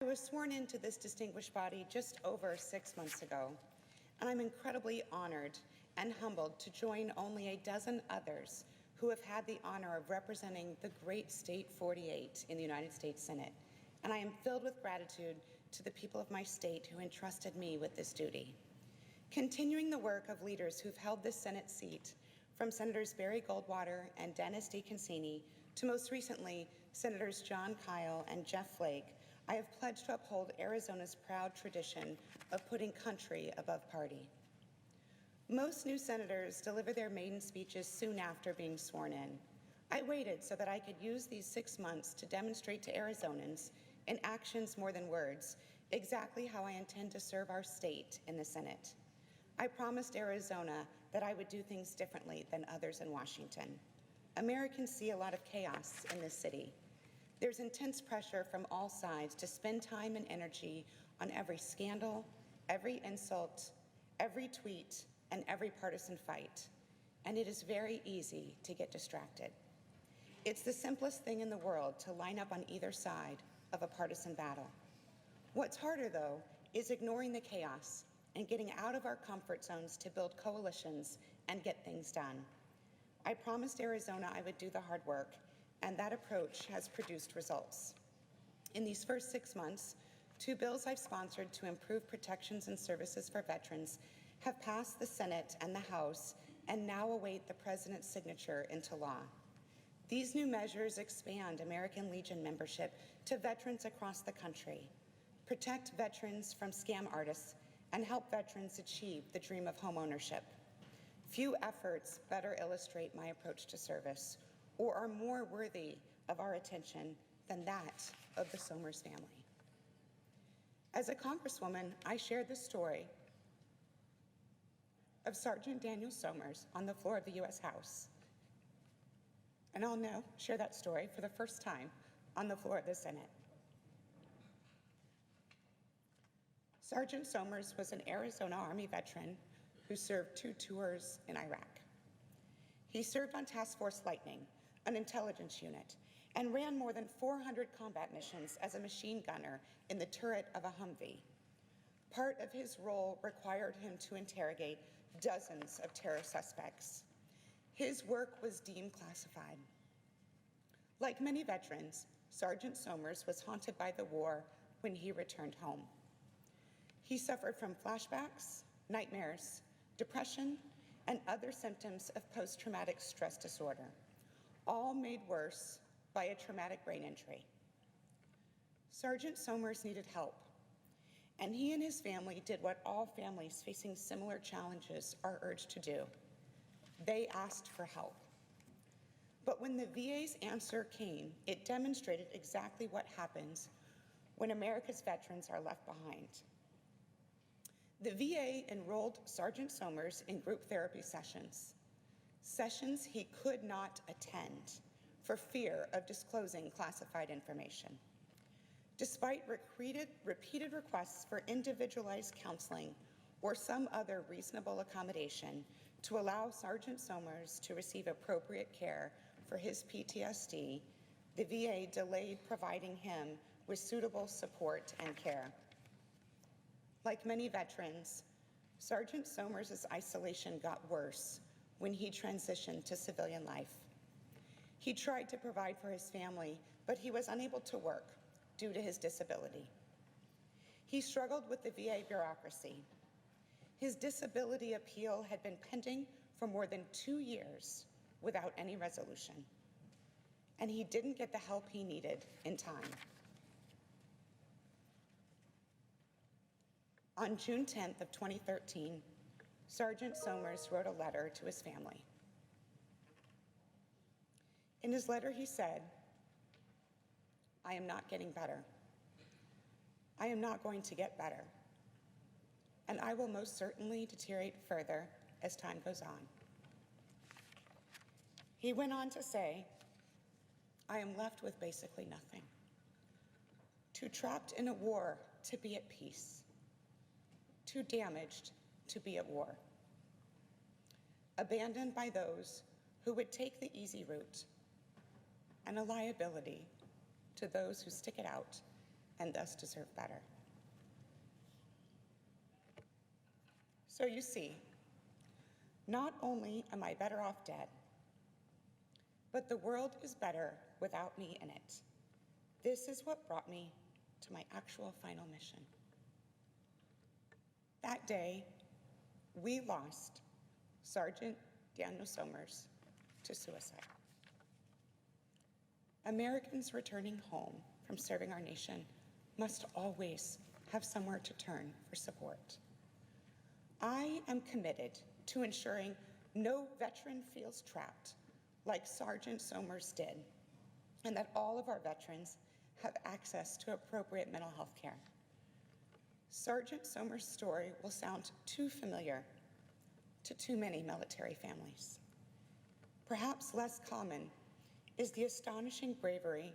I was sworn into this distinguished body just over 6 months ago, and I'm incredibly honored and humbled to join only a dozen others who have had the honor of representing the great state 48 in the United States Senate. And I am filled with gratitude to the people of my state who entrusted me with this duty. Continuing the work of leaders who've held this Senate seat, from Senators Barry Goldwater and Dennis DeConcini to most recently Senators John Kyle and Jeff Flake, I have pledged to uphold Arizona's proud tradition of putting country above party. Most new senators deliver their maiden speeches soon after being sworn in. I waited so that I could use these 6 months to demonstrate to Arizonans, in actions more than words, exactly how I intend to serve our state in the Senate. I promised Arizona that I would do things differently than others in Washington. Americans see a lot of chaos in this city. There's intense pressure from all sides to spend time and energy on every scandal, every insult, every tweet, and every partisan fight. And it is very easy to get distracted. It's the simplest thing in the world to line up on either side of a partisan battle. What's harder, though, is ignoring the chaos and getting out of our comfort zones to build coalitions and get things done. I promised Arizona I would do the hard work, and that approach has produced results. In these first 6 months, 2 bills I've sponsored to improve protections and services for veterans have passed the Senate and the House and now await the President's signature into law. These new measures expand American Legion membership to veterans across the country, protect veterans from scam artists, and help veterans achieve the dream of homeownership. Few efforts better illustrate my approach to service or are more worthy of our attention than that of the Somers family. As a Congresswoman, I shared the story of Sergeant Daniel Somers on the floor of the U.S. House. And I'll now share that story for the first time on the floor of the Senate. Sergeant Somers was an Arizona Army veteran who served 2 tours in Iraq. He served on Task Force Lightning, an intelligence unit, and ran more than 400 combat missions as a machine gunner in the turret of a Humvee. Part of his role required him to interrogate dozens of terror suspects. His work was deemed classified. Like many veterans, Sergeant Somers was haunted by the war when he returned home. He suffered from flashbacks, nightmares, depression, and other symptoms of post-traumatic stress disorder, all made worse by a traumatic brain injury. Sergeant Somers needed help, and he and his family did what all families facing similar challenges are urged to do. They asked for help. But when the VA's answer came, it demonstrated exactly what happens when America's veterans are left behind. The VA enrolled Sergeant Somers in group therapy sessions he could not attend for fear of disclosing classified information. Despite repeated requests for individualized counseling or some other reasonable accommodation to allow Sergeant Somers to receive appropriate care for his PTSD, the VA delayed providing him with suitable support and care. Like many veterans, Sergeant Somers' isolation got worse when he transitioned to civilian life. He tried to provide for his family, but he was unable to work due to his disability. He struggled with the VA bureaucracy. His disability appeal had been pending for more than 2 years without any resolution, and he didn't get the help he needed in time. On June 10th of 2013, Sergeant Somers wrote a letter to his family. In his letter, he said, "I am not getting better. I am not going to get better, and I will most certainly deteriorate further as time goes on." He went on to say, "I am left with basically nothing. Too trapped in a war to be at peace. Too damaged to be at war. Abandoned by those who would take the easy route, and a liability to those who stick it out and thus deserve better. So you see, not only am I better off dead, but the world is better without me in it. This is what brought me to my actual final mission. That day, we lost Sergeant Daniel Somers to suicide. Americans returning home from serving our nation must always have somewhere to turn for support. I am committed to ensuring no veteran feels trapped like Sergeant Somers did, and that all of our veterans have access to appropriate mental health care. Sergeant Somers' story will sound too familiar to too many military families. Perhaps less common is the astonishing bravery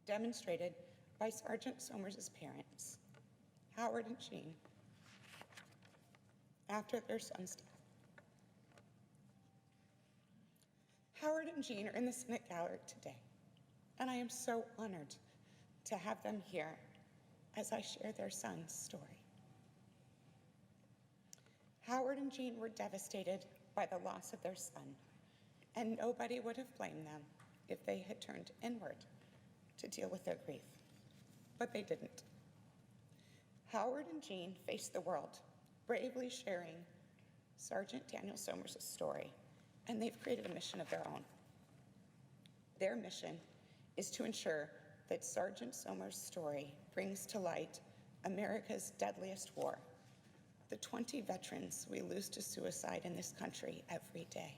demonstrated by Sergeant Somers' parents, Howard and Jean, after their son's death. Howard and Jean are in the Senate gallery today, and I am so honored to have them here as I share their son's story. Howard and Jean were devastated by the loss of their son, and nobody would have blamed them if they had turned inward to deal with their grief, but they didn't. Howard and Jean faced the world, bravely sharing Sergeant Daniel Somers' story, and they've created a mission of their own. Their mission is to ensure that Sergeant Somers' story brings to light America's deadliest war, the 20 veterans we lose to suicide in this country every day.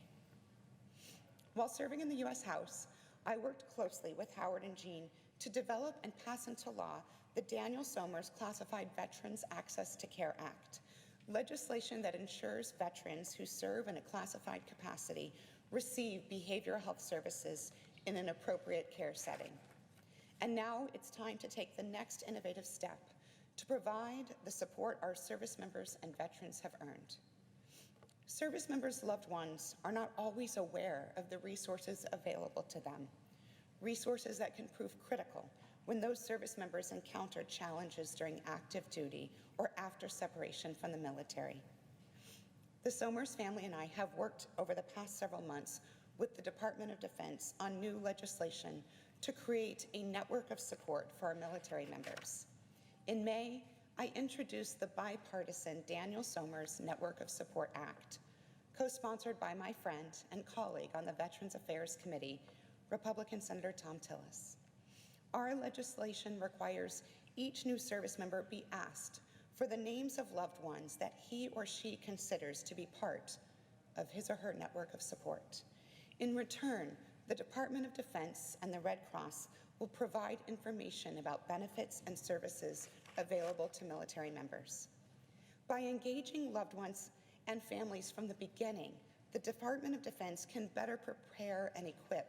While serving in the U.S. House, I worked closely with Howard and Jean to develop and pass into law the Daniel Somers Classified Veterans Access to Care Act, legislation that ensures veterans who serve in a classified capacity receive behavioral health services in an appropriate care setting. And now it's time to take the next innovative step to provide the support our service members and veterans have earned. Service members' loved ones are not always aware of the resources available to them, resources that can prove critical when those service members encounter challenges during active duty or after separation from the military. The Somers family and I have worked over the past several months with the Department of Defense on new legislation to create a network of support for our military members. In May, I introduced the bipartisan Daniel Somers Network of Support Act, co-sponsored by my friend and colleague on the Veterans Affairs Committee, Republican Senator Tom Tillis. Our legislation requires each new service member be asked for the names of loved ones that he or she considers to be part of his or her network of support. In return, the Department of Defense and the Red Cross will provide information about benefits and services available to military members. By engaging loved ones and families from the beginning, the Department of Defense can better prepare and equip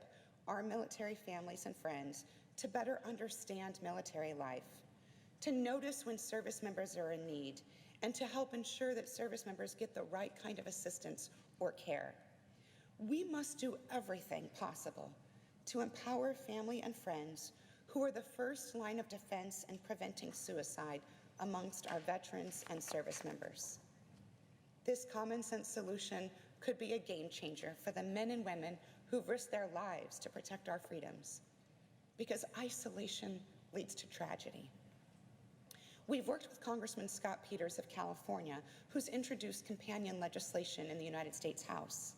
our military families and friends to better understand military life, to notice when service members are in need, and to help ensure that service members get the right kind of assistance or care. We must do everything possible to empower family and friends who are the first line of defense in preventing suicide amongst our veterans and service members. This common sense solution could be a game changer for the men and women who've risked their lives to protect our freedoms, because isolation leads to tragedy. We've worked with Congressman Scott Peters of California, who's introduced companion legislation in the United States House.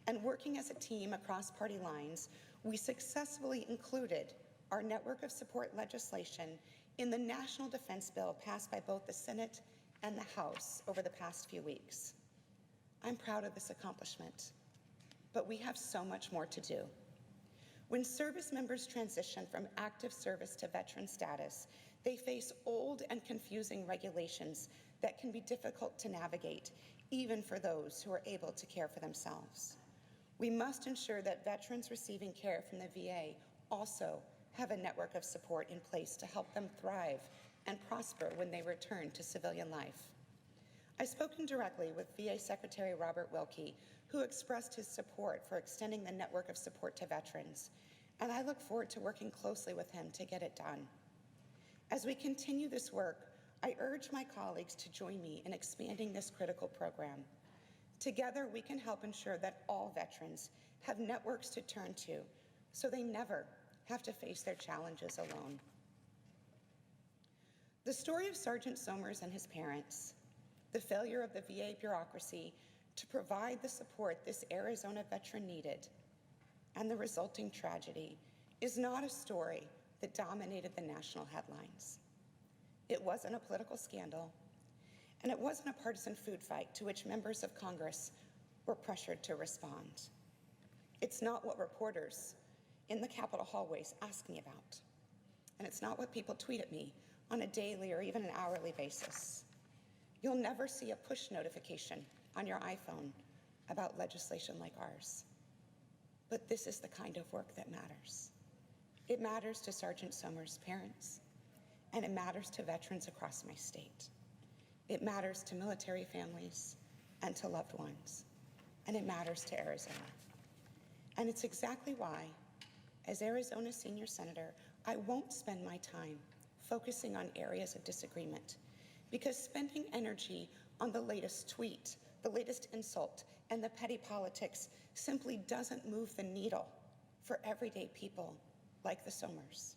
And working as a team across party lines, we successfully included our network of support legislation in the National Defense Bill passed by both the Senate and the House over the past few weeks. I'm proud of this accomplishment, but we have so much more to do. When service members transition from active service to veteran status, they face old and confusing regulations that can be difficult to navigate, even for those who are able to care for themselves. We must ensure that veterans receiving care from the VA also have a network of support in place to help them thrive and prosper when they return to civilian life. I've spoken directly with VA Secretary Robert Wilkie, who expressed his support for extending the network of support to veterans. and I look forward to working closely with him to get it done. As we continue this work, I urge my colleagues to join me in expanding this critical program. Together, we can help ensure that all veterans have networks to turn to so they never have to face their challenges alone. The story of Sergeant Somers and his parents, the failure of the VA bureaucracy to provide the support this Arizona veteran needed, and the resulting tragedy is not a story that dominated the national headlines. It wasn't a political scandal, and it wasn't a partisan food fight to which members of Congress were pressured to respond. It's not what reporters in the Capitol hallways ask me about, and it's not what people tweet at me on a daily or even an hourly basis. You'll never see a push notification on your iPhone about legislation like ours. But this is the kind of work that matters. It matters to Sergeant Somers' parents, and it matters to veterans across my state. It matters to military families and to loved ones, and it matters to Arizona. And it's exactly why, as Arizona Senior Senator, I won't spend my time focusing on areas of disagreement, because spending energy on the latest tweet, the latest insult, and the petty politics simply doesn't move the needle for everyday people like the Somers.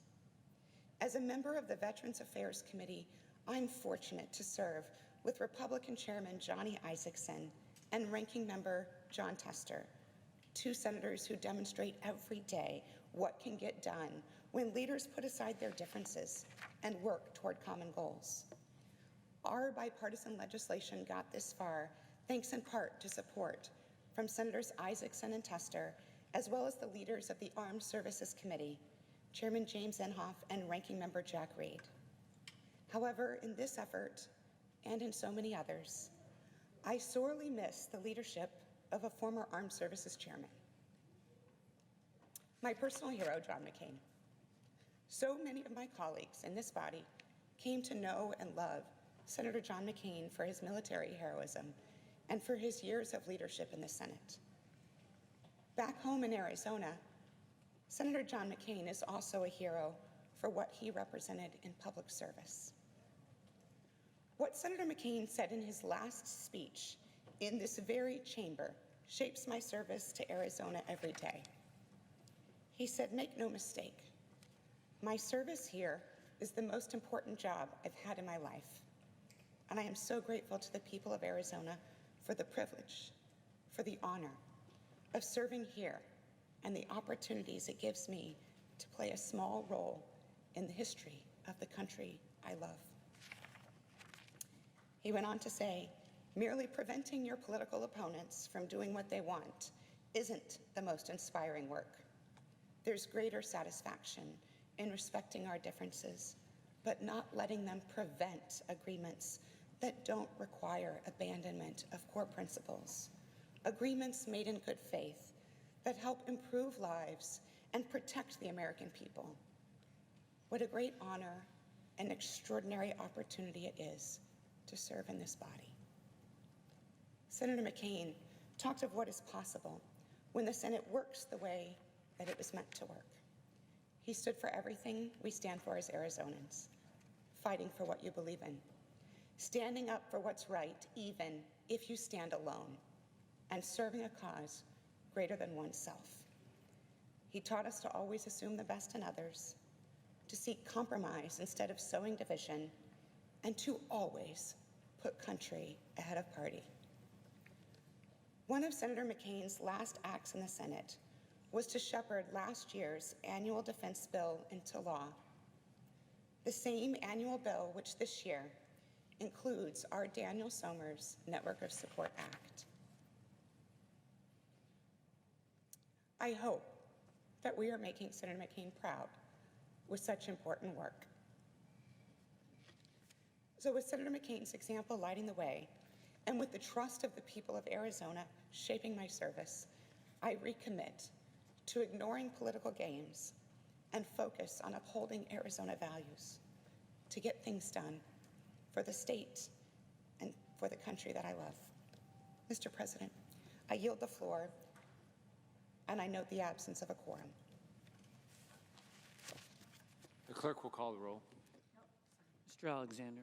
As a member of the Veterans Affairs Committee, I'm fortunate to serve with Republican Chairman Johnny Isakson and Ranking Member John Tester, two senators who demonstrate every day what can get done when leaders put aside their differences and work toward common goals. Our bipartisan legislation got this far thanks in part to support from Senators Isakson and Tester, as well as the leaders of the Armed Services Committee, Chairman James Inhofe and Ranking Member Jack Reed. However, in this effort, and in so many others, I sorely miss the leadership of a former Armed Services Chairman, my personal hero, John McCain. So many of my colleagues in this body came to know and love Senator John McCain for his military heroism and for his years of leadership in the Senate. Back home in Arizona, Senator John McCain is also a hero for what he represented in public service. What Senator McCain said in his last speech in this very chamber shapes my service to Arizona every day. He said, "Make no mistake, my service here is the most important job I've had in my life, and I am so grateful to the people of Arizona for the privilege, for the honor of serving here and the opportunities it gives me to play a small role in the history of the country I love." He went on to say, "Merely preventing your political opponents from doing what they want isn't the most inspiring work. There's greater satisfaction in respecting our differences, but not letting them prevent agreements that don't require abandonment of core principles, agreements made in good faith that help improve lives and protect the American people. What a great honor and extraordinary opportunity it is to serve in this body." Senator McCain talked of what is possible when the Senate works the way that it was meant to work. He stood for everything we stand for as Arizonans: fighting for what you believe in, standing up for what's right even if you stand alone, and serving a cause greater than oneself. He taught us to always assume the best in others, to seek compromise instead of sowing division, and to always put country ahead of party. One of Senator McCain's last acts in the Senate was to shepherd last year's annual defense bill into law, the same annual bill which this year includes our Daniel Somers Network of Support Act. I hope that we are making Senator McCain proud with such important work. So with Senator McCain's example lighting the way, and with the trust of the people of Arizona shaping my service, I recommit to ignoring political games and focus on upholding Arizona values to get things done for the state and for the country that I love. Mr. President, I yield the floor, and I note the absence of a quorum. The clerk will call the roll. Mr. Alexander.